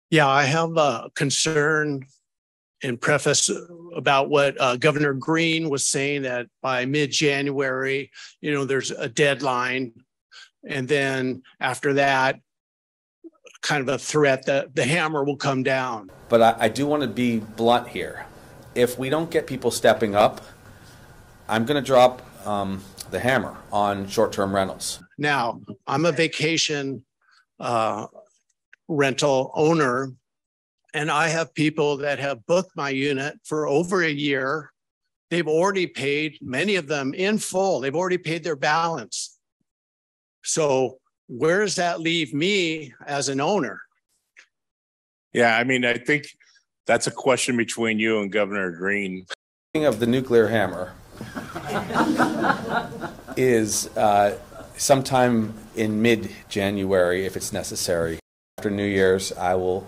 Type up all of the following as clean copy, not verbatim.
Yeah, I have a concern in preface about what Governor Green was saying, that by mid-January, there's a deadline. And then after that, kind of a threat that the hammer will come down. But I do want to be blunt here. If we don't get people stepping up, I'm going to drop the hammer on short-term rentals. Now, I'm a vacation rental owner, and I have people that have booked my unit for over a year. They've already paid, many of them in full. They've already paid their balance. So where does that leave me as an owner? Yeah, I mean, I think that's a question between you and Governor Green. Speaking of the nuclear hammer is sometime in mid-January, if it's necessary. After New Year's, I'll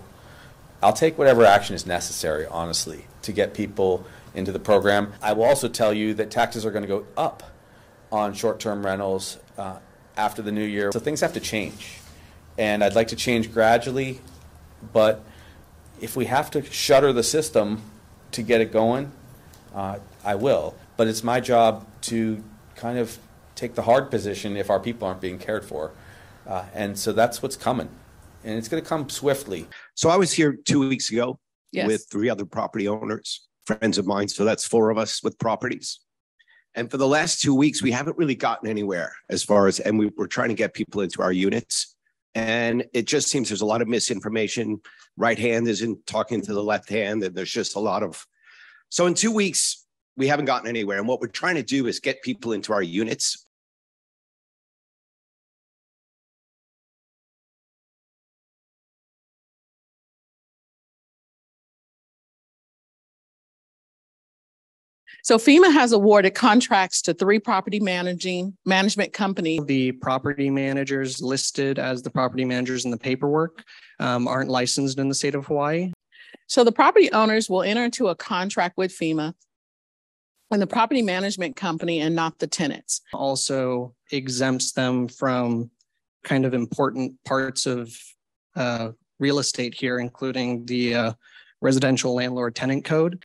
take whatever action is necessary, honestly, to get people into the program. I will also tell you that taxes are going to go up on short-term rentals after the new year. So things have to change. And I'd like to change gradually, but if we have to shutter the system to get it going, I will. But it's my job to kind of take the hard position if our people aren't being cared for. And so that's what's coming. And it's going to come swiftly. So I was here 2 weeks ago Yes. with 3 other property owners, friends of mine. So that's 4 of us with properties. And for the last 2 weeks, we haven't really gotten anywhere as far as, and we're trying to get people into our units. And it just seems there's a lot of misinformation. Right hand isn't talking to the left hand. And there's just a lot of, so in 2 weeks, we haven't gotten anywhere. And what we're trying to do is get people into our units. So FEMA has awarded contracts to 3 property management companies. The property managers listed as the property managers in the paperwork aren't licensed in the state of Hawaii. So the property owners will enter into a contract with FEMA and the property management company and not the tenants. Also exempts them from kind of important parts of real estate here, including the residential landlord tenant code.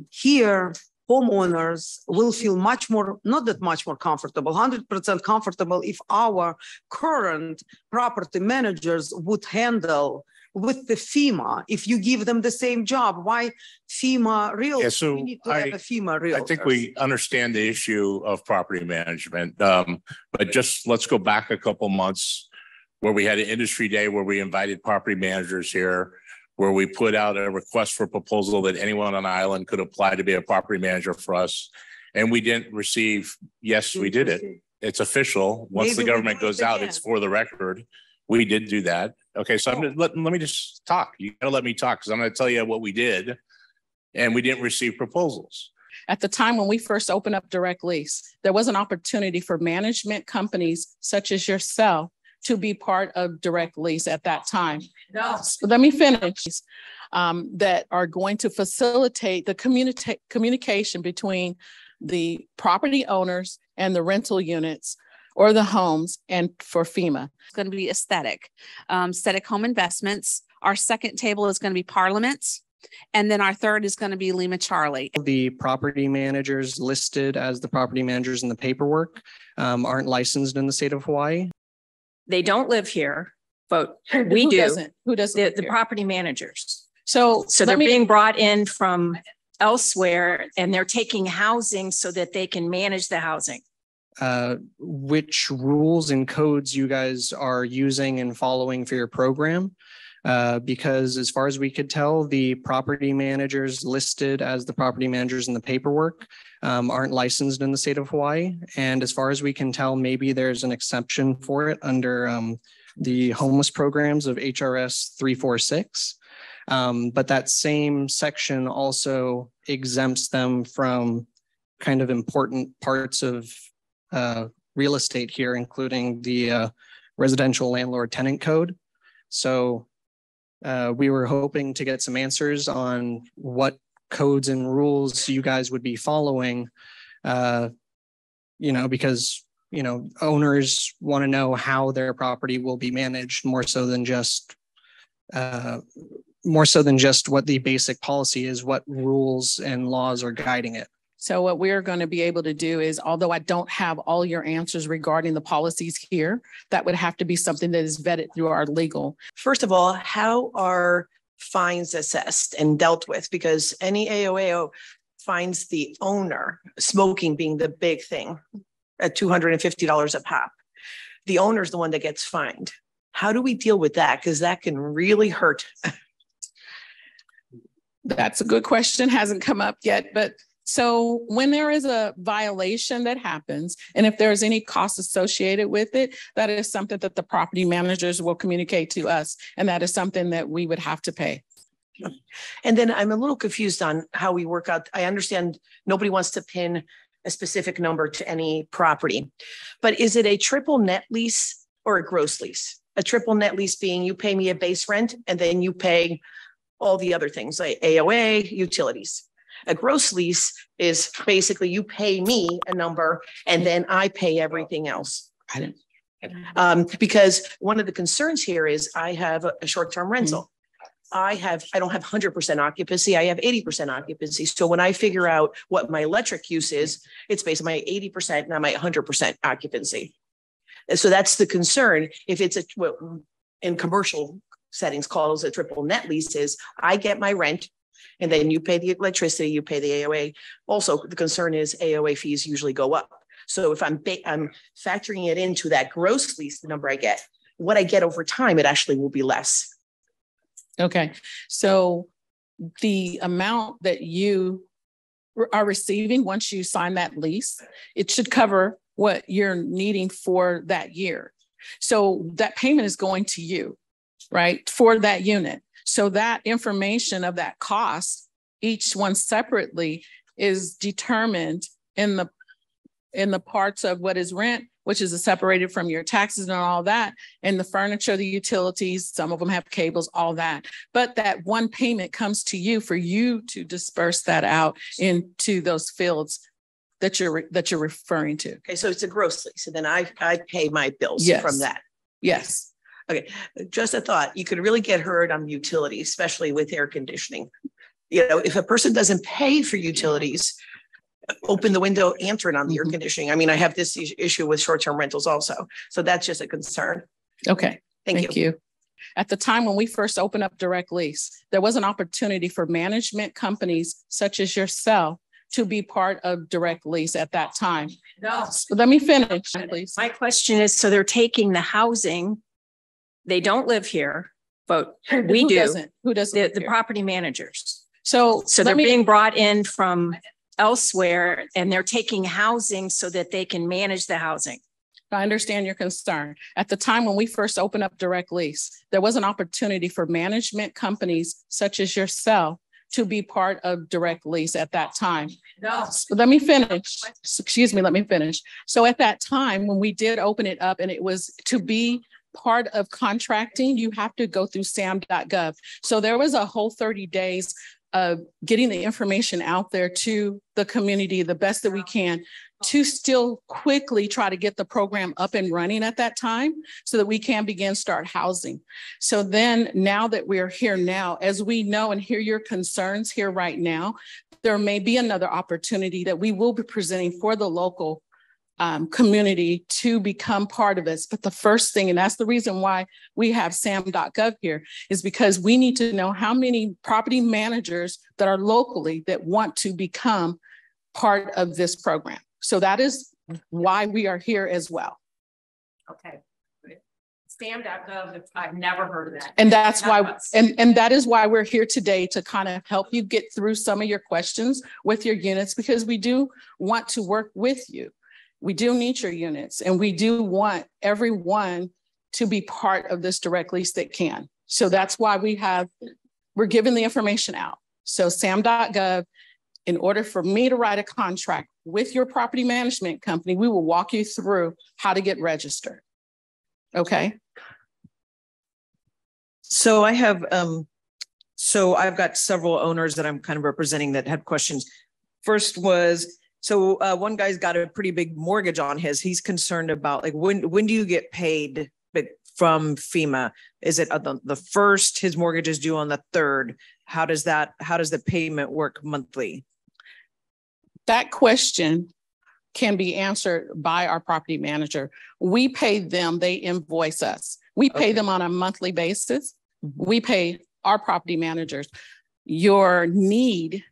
Here, homeowners will feel much more, not that much more comfortable, 100% comfortable if our current property managers would handle with the FEMA. If you give them the same job, why FEMA realtors? Yeah, so we need to have a FEMA realtors. I think we understand the issue of property management, but just let's go back a couple months where we had an industry day where we invited property managers here, where we put out a request for proposal that anyone on the island could apply to be a property manager for us. And we didn't receive, yes, we did it. It's official. Once the government goes out, it's for the record. We did do that. Okay, so let me just talk. You gotta let me talk because I'm gonna tell you what we did. And we didn't receive proposals. At the time when we first opened up direct lease, there was an opportunity for management companies such as yourself to be part of direct lease at that time. No. Let me finish. That are going to facilitate the communication between the property owners and the rental units or the homes and for FEMA. It's going to be aesthetic home investments. Our second table is going to be parliaments. And then our third is going to be Lima Charlie. The property managers listed as the property managers in the paperwork aren't licensed in the state of Hawaii. They don't live here, but we do. Who doesn't? The property managers. So they're being brought in from elsewhere and they're taking housing so that they can manage the housing. Which rules and codes you guys are using and following for your program? Because as far as we could tell, the property managers listed as the property managers in the paperwork aren't licensed in the state of Hawaii. And as far as we can tell, maybe there's an exception for it under the homeless programs of HRS 346. But that same section also exempts them from kind of important parts of real estate here, including the residential landlord tenant code. So we were hoping to get some answers on what codes and rules you guys would be following, because, owners want to know how their property will be managed more so than just more so than just what the basic policy is, what rules and laws are guiding it. So what we're going to be able to do is, although I don't have all your answers regarding the policies here, that would have to be something that is vetted through our legal. First of all, how are fines assessed and dealt with? Because any AOAO fines the owner, smoking being the big thing, at $250 a pop. The owner is the one that gets fined. How do we deal with that? Because that can really hurt. That's a good question. Hasn't come up yet, but so when there is a violation that happens, and if there's any cost associated with it, that is something that the property managers will communicate to us. And that is something that we would have to pay. And then I'm a little confused on how we work out. I understand nobody wants to pin a specific number to any property, but is it a triple net lease or a gross lease? A triple net lease being you pay me a base rent and then you pay all the other things like AOA, utilities. A gross lease is basically you pay me a number and then I pay everything else. Because one of the concerns here is I have a short-term rental. I don't have 100% occupancy. I have 80% occupancy. So when I figure out what my electric use is, it's based on my 80%, not my 100% occupancy. And so that's the concern. If it's in commercial settings calls a triple net lease is I get my rent and then you pay the electricity, you pay the AOA. Also, the concern is AOA fees usually go up. So if I'm factoring it into that gross lease, the number I get, what I get over time, it actually will be less. Okay. So the amount that you are receiving once you sign that lease, it should cover what you're needing for that year. So that payment is going to you, right, for that unit. So that information of that cost, each one separately, is determined in the parts of what is rent, which is separated from your taxes and all that, and the furniture, the utilities, some of them have cables, all that. But that one payment comes to you for you to disperse that out into those fields that you're referring to. Okay, so it's a gross lease, and then I pay my bills from that. Yes. Okay, just a thought. You could really get hurt on utilities, especially with air conditioning. You know, if a person doesn't pay for utilities, open the window and turn on the air conditioning. I mean, I have this issue with short-term rentals also. So that's just a concern. Okay. Thank you. At the time when we first opened up direct lease, there was an opportunity for management companies such as yourself to be part of direct lease at that time. No. Let me finish, please. My question is, so they're taking the housing, they don't live here, but we do. Who doesn't? The property managers. So they're being brought in from elsewhere and they're taking housing so that they can manage the housing. I understand your concern. At the time when we first opened up direct lease, there was an opportunity for management companies such as yourself to be part of direct lease at that time. No. Let me finish. Excuse me, let me finish. So at that time, when we did open it up and it was to be part of contracting, you have to go through sam.gov. So there was a whole 30 days of getting the information out there to the community the best that we can to still quickly try to get the program up and running at that time so that we can start housing. So then now that we're here now, as we know and hear your concerns here right now, there may be another opportunity that we will be presenting for the local community to become part of this. But the first thing, and that's the reason why we have sam.gov here, is because we need to know how many property managers that are locally that want to become part of this program. So that is why we are here as well. Okay. Sam.gov, I've never heard of that. And that's why, and that is why we're here today, to kind of help you get through some of your questions with your units, because we do want to work with you. We do need your units, and we do want everyone to be part of this direct lease that can. So that's why we're giving the information out. So sam.gov, in order for me to write a contract with your property management company, we will walk you through how to get registered. Okay. So I have, I've got several owners that I'm kind of representing that had questions. First was, one guy's got a pretty big mortgage on his. He's concerned about, like, when do you get paid from FEMA? Is it the first, his mortgage is due on the 3rd? How does the payment work monthly? That question can be answered by our property manager. We pay them, they invoice us. We pay them on a monthly basis. We pay our property managers. Your need,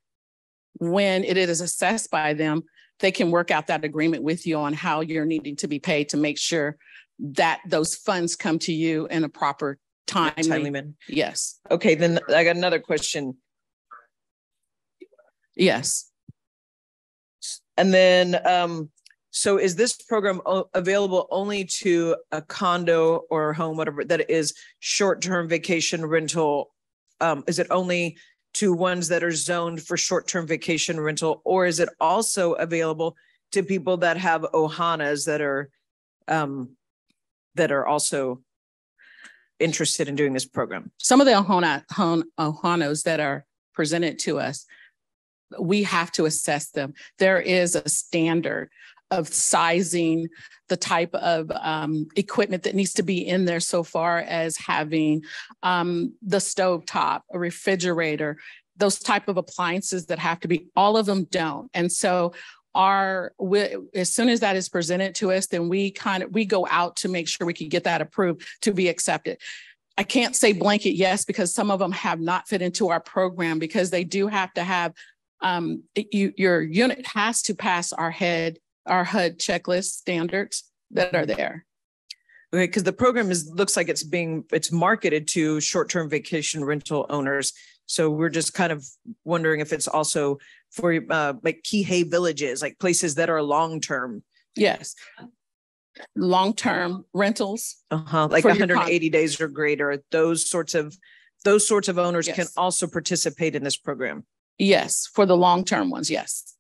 when it is assessed by them, they can work out that agreement with you on how you're needing to be paid to make sure that those funds come to you in a proper timely manner. Yes. Okay, then I got another question. Yes. And then, so is this program available only to a condo or home, whatever, that is short-term vacation rental? Is it only to ones that are zoned for short-term vacation rental, or is it also available to people that have ohanas that are also interested in doing this program? Some of the ohanos that are presented to us, we have to assess them. There is a standard of sizing, the type of equipment that needs to be in there, so far as having the stovetop, a refrigerator, those type of appliances that have to be, all of them don't. And so as soon as that is presented to us, then we go out to make sure we can get that approved to be accepted. I can't say blanket yes, because some of them have not fit into our program, because they do have to have, your unit has to pass our HUD checklist standards that are there. Okay, because the program looks like it's marketed to short-term vacation rental owners. So we're just kind of wondering if it's also for like Kihei villages, like places that are long-term. Yes. Long-term rentals. Like 180 days or greater. Those sorts of owners can also participate in this program. Yes, for the long-term ones, yes.